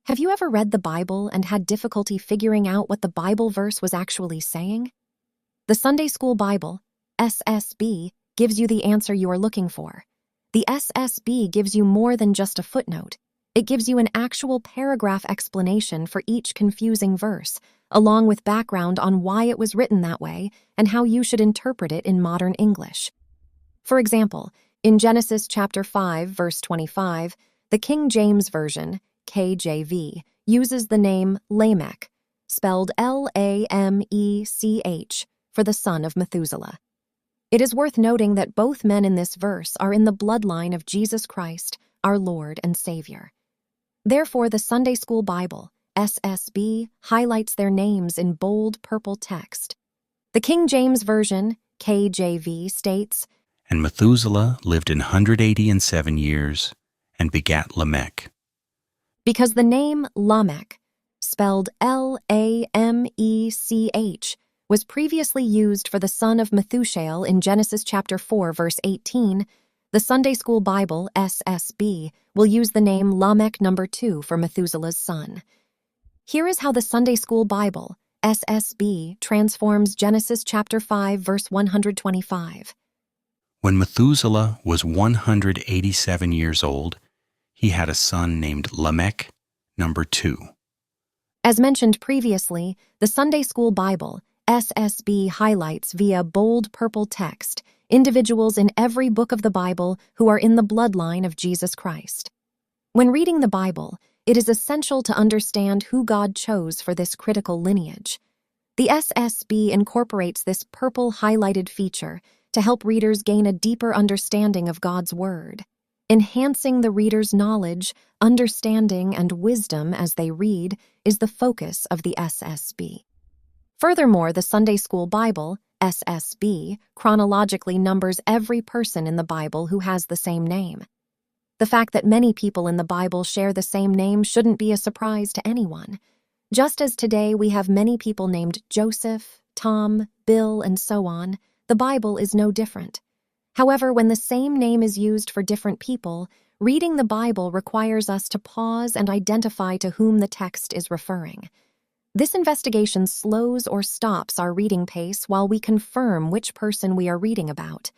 Have you ever read the Bible and had difficulty figuring out what the Bible verse was actually saying? The Sunday School Bible, SSB, gives you the answer you are looking for. The SSB gives you more than just a footnote. It gives you an actual paragraph explanation for each confusing verse, along with background on why it was written that way and how you should interpret it in modern English. For example, in Genesis chapter 5, verse 25, the King James Version, KJV, uses the name Lamech, spelled Lamech, for the son of Methuselah. It is worth noting that both men in this verse are in the bloodline of Jesus Christ, our Lord and Savior. Therefore, the Sunday School Bible, SSB, highlights their names in bold purple text. The King James Version, KJV, states, "And Methuselah lived 187 years, and begat Lamech." Because the name Lamech, spelled Lamech, was previously used for the son of Methuselah in Genesis chapter 4, verse 18, the Sunday School Bible, SSB, will use the name Lamech number 2 for Methuselah's son. Here is how the Sunday School Bible, SSB, transforms Genesis chapter 5, verse 125. When Methuselah was 187 years old, he had a son named Lamech number 2. As mentioned previously, the Sunday School Bible, SSB, highlights via bold purple text individuals in every book of the Bible who are in the bloodline of Jesus Christ. When reading the Bible, it is essential to understand who God chose for this critical lineage. The SSB incorporates this purple highlighted feature to help readers gain a deeper understanding of God's Word. Enhancing the reader's knowledge, understanding, and wisdom as they read is the focus of the SSB. Furthermore, the Sunday School Bible, SSB, chronologically numbers every person in the Bible who has the same name. The fact that many people in the Bible share the same name shouldn't be a surprise to anyone. Just as today we have many people named Joseph, Tom, Bill, and so on, the Bible is no different. However, when the same name is used for different people, reading the Bible requires us to pause and identify to whom the text is referring. This investigation slows or stops our reading pace while we confirm which person we are reading about.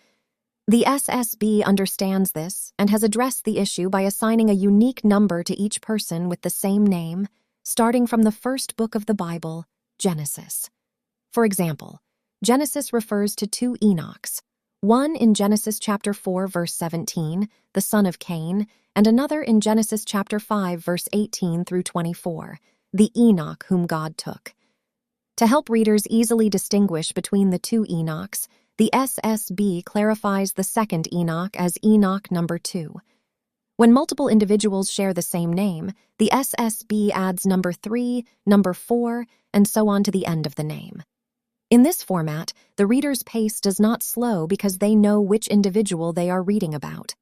The SSB understands this and has addressed the issue by assigning a unique number to each person with the same name, starting from the first book of the Bible, Genesis. For example, Genesis refers to 2 Enochs, one in Genesis chapter 4, verse 17, the son of Cain, and another in Genesis chapter 5, verse 18 through 24, the Enoch whom God took. To help readers easily distinguish between the 2 Enochs, the SSB clarifies the second Enoch as Enoch number 2. When multiple individuals share the same name, the SSB adds number 3, number 4, and so on to the end of the name. In this format, the reader's pace does not slow because they know which individual they are reading about.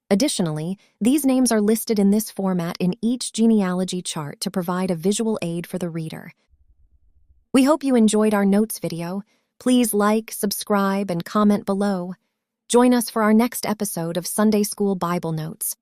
Additionally, these names are listed in this format in each genealogy chart to provide a visual aid for the reader. We hope you enjoyed our notes video. Please like, subscribe, and comment below. Join us for our next episode of Sunday School Bible Notes.